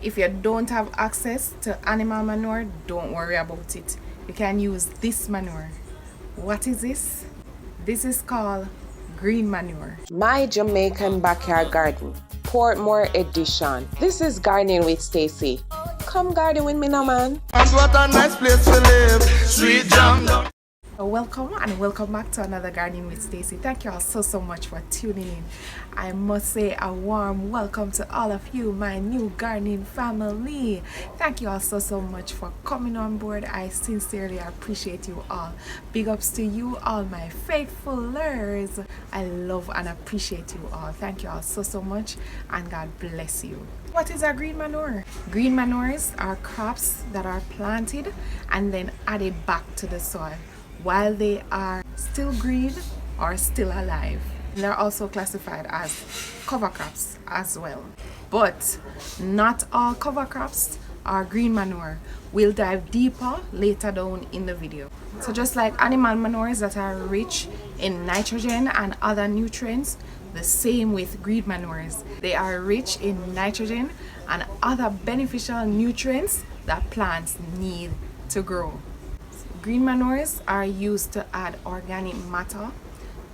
If you don't have access to animal manure, don't worry about it. You can use this manure. What is this? This is called green manure. My Jamaican Backyard Garden, Portmore edition. This is Gardening with Stacey. Come garden with me now, man. And what a nice place to live, sweet jam. Welcome and welcome back to another Gardening with Stacey. Thank you all so much for tuning in. I must say a warm welcome to all of you, my new gardening family. Thank you all so much for coming on board. I sincerely appreciate you all. Big ups to you all, my faithfulers. I love and appreciate you all. Thank you all so much, and God bless you. What is a green manure? Green manures are crops that are planted and then added back to the soil while they are still green or still alive. And they're also classified as cover crops as well. But not all cover crops are green manure. We'll dive deeper later down in the video. So just like animal manures that are rich in nitrogen and other nutrients, the same with green manures. They are rich in nitrogen and other beneficial nutrients that plants need to grow. Green manures are used to add organic matter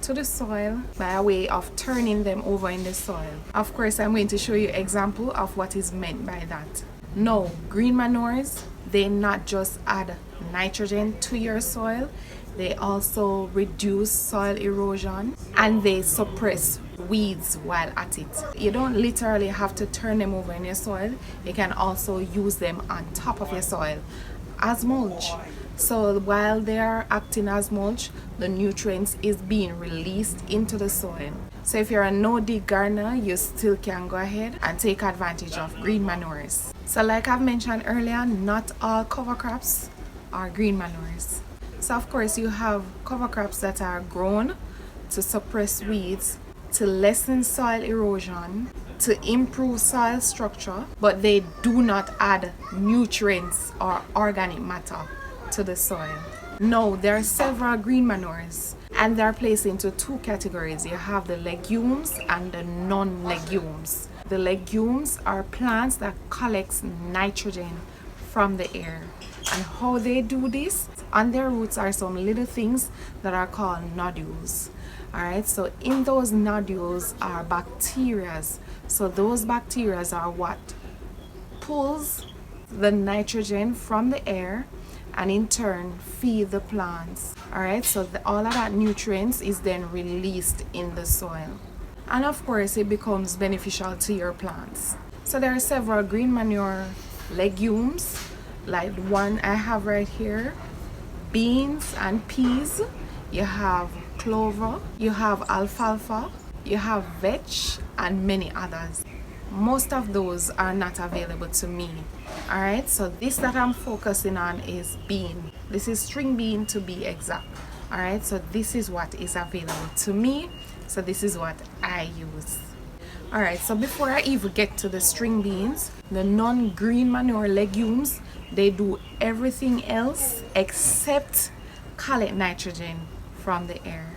to the soil by way of turning them over in the soil. Of course, I'm going to show you an example of what is meant by that. No, green manures, they not just add nitrogen to your soil, they also reduce soil erosion and they suppress weeds while at it. You don't literally have to turn them over in your soil. You can also use them on top of your soil as mulch. So while they are acting as mulch, the nutrients is being released into the soil. So if you're a no-dig gardener, you still can go ahead and take advantage of green manures. So like I've mentioned earlier, not all cover crops are green manures. So of course you have cover crops that are grown to suppress weeds, to lessen soil erosion, to improve soil structure, but they do not add nutrients or organic matter to the soil. No, there are several green manures and they're placed into two categories. You have the legumes and the non-legumes. The legumes are plants that collects nitrogen from the air. And how they do this, on their roots are some little things that are called nodules. Alright, so in those nodules are bacteria. So those bacteria are what pulls the nitrogen from the air and in turn feed the plants. Alright, so all of that nutrients is then released in the soil. And of course it becomes beneficial to your plants. So there are several green manure legumes, like the one I have right here, beans and peas. You have clover, you have alfalfa, you have vetch, and many others. Most of those are not available to me. Alright, so this that I'm focusing on is bean. This is string bean to be exact. Alright, so this is what is available to me. So this is what I use. Alright, so before I even get to the string beans, the non-green manure legumes, they do everything else except collect nitrogen from the air.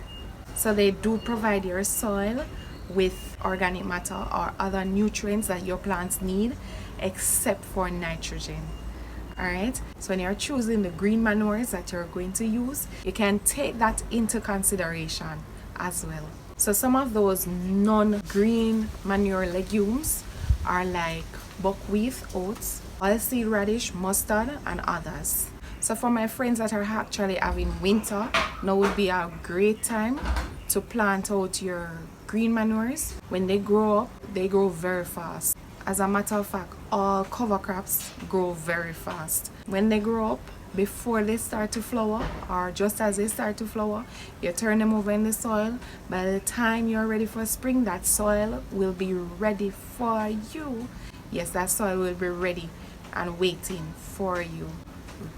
So they do provide your soil with organic matter or other nutrients that your plants need except for nitrogen. Alright, so when you're choosing the green manures that you're going to use, you can take that into consideration as well. So some of those non-green manure legumes are like buckwheat, oats, oilseed radish, mustard, and others. So for my friends that are actually having winter, now would be a great time to plant out your green manures. When they grow up, they grow very fast. As a matter of fact, all cover crops grow very fast. When they grow up, before they start to flower or just as they start to flower, you turn them over in the soil. By the time you're ready for spring, that soil will be ready for you. Yes, that soil will be ready and waiting for you,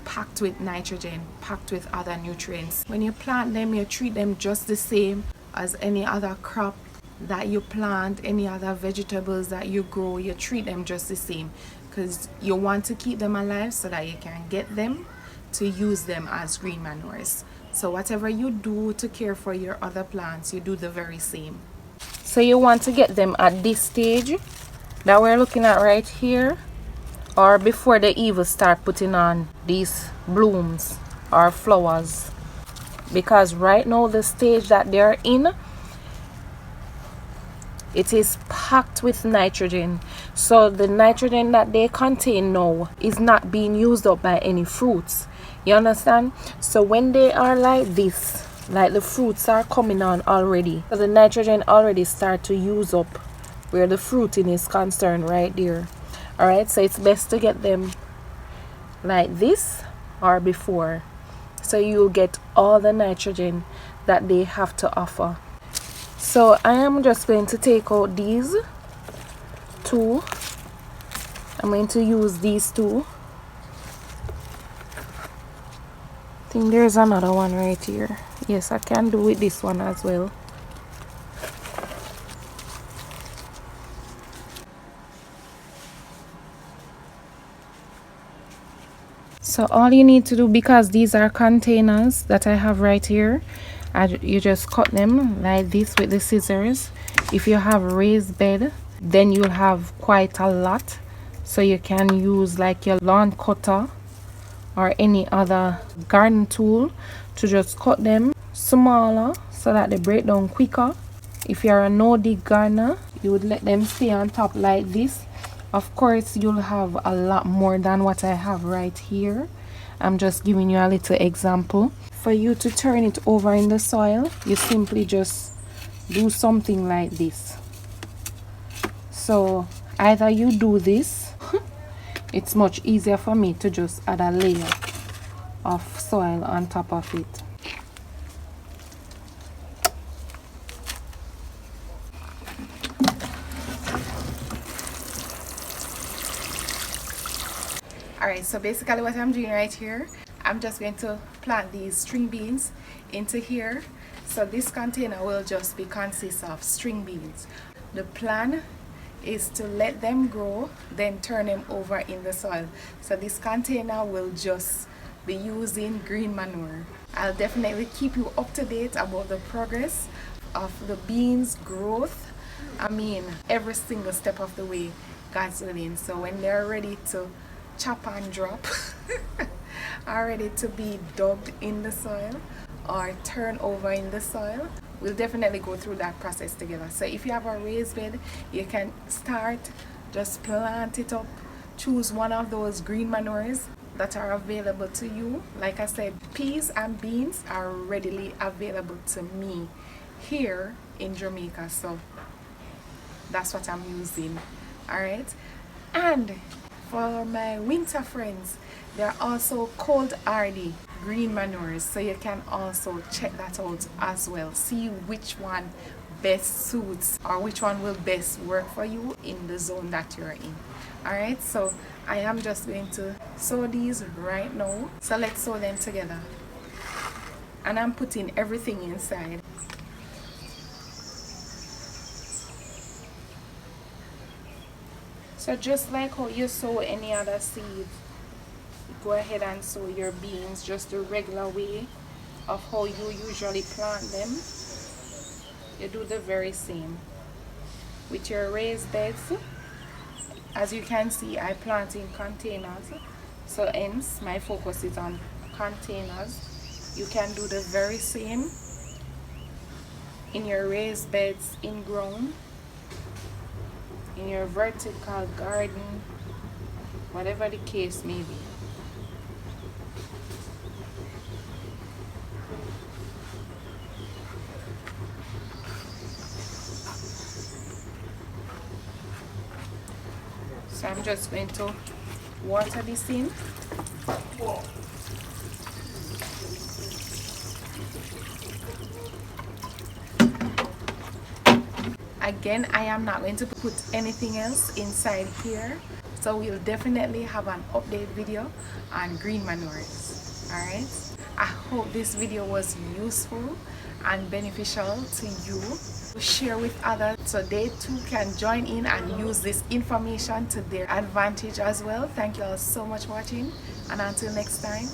packed with nitrogen, packed with other nutrients. When you plant them, you treat them just the same as any other crop that you plant, any other vegetables that you grow. You treat them just the same because you want to keep them alive so that you can get them to use them as green manures. So whatever you do to care for your other plants, you do the very same. So you want to get them at this stage that we're looking at right here. or before they even start putting on these blooms or flowers, because right now the stage that they're in, it is packed with nitrogen. So the nitrogen that they contain now is not being used up by any fruits. You understand? So when they are like this, like the fruits are coming on already, so the nitrogen already start to use up where the fruiting is concerned right there. All right, so it's best to get them like this or before, so you'll get all the nitrogen that they have to offer. So I am just going to take out these two. I'm going to use these two. I think there's another one right here. Yes, I can do with this one as well. So all you need to do, because these are containers that I have right here, you just cut them like this with the scissors. If you have a raised bed, then you'll have quite a lot, so you can use like your lawn cutter or any other garden tool to just cut them smaller so that they break down quicker. If you're a no-dig gardener, you would let them stay on top like this. Of course, you'll have a lot more than what I have right here. I'm just giving you a little example. For you to turn it over in the soil, you simply just do something like this. So either you do this, it's much easier for me to just add a layer of soil on top of it. Alright, so basically what I'm doing right here, I'm just going to plant these string beans into here. So this container will just consist of string beans. The plan is to let them grow, then turn them over in the soil. So this container will just be using green manure. I'll definitely keep you up to date about the progress of the beans growth. I mean, every single step of the way, God's willing. So when they're ready to chop and drop are ready to be dug in the soil or turn over in the soil, we'll definitely go through that process together. So if you have a raised bed, you can start, just plant it up, choose one of those green manures that are available to you. Like I said, peas and beans are readily available to me here in Jamaica, so that's what I'm using. All right, and for my winter friends, there are also cold hardy green manures, so you can also check that out as well. See which one best suits or which one will best work for you in the zone that you're in. Alright, so I am just going to sow these right now. So let's sow them together. And I'm putting everything inside. So just like how you sow any other seed, go ahead and sow your beans just the regular way of how you usually plant them. You do the very same with your raised beds. As you can see, I plant in containers, so hence my focus is on containers. You can do the very same in your raised beds in ground, in your vertical garden, whatever the case may be. So I'm just going to water this in. Again, I am not going to put anything else inside here, so we'll definitely have an update video on green manures. Alright, I hope this video was useful and beneficial to you. Share with others so they too can join in and use this information to their advantage as well. Thank you all so much for watching, and until next time,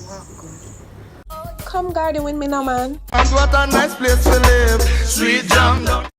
walk good. Come garden with me now, man. And what a nice place to live. Sweet jam.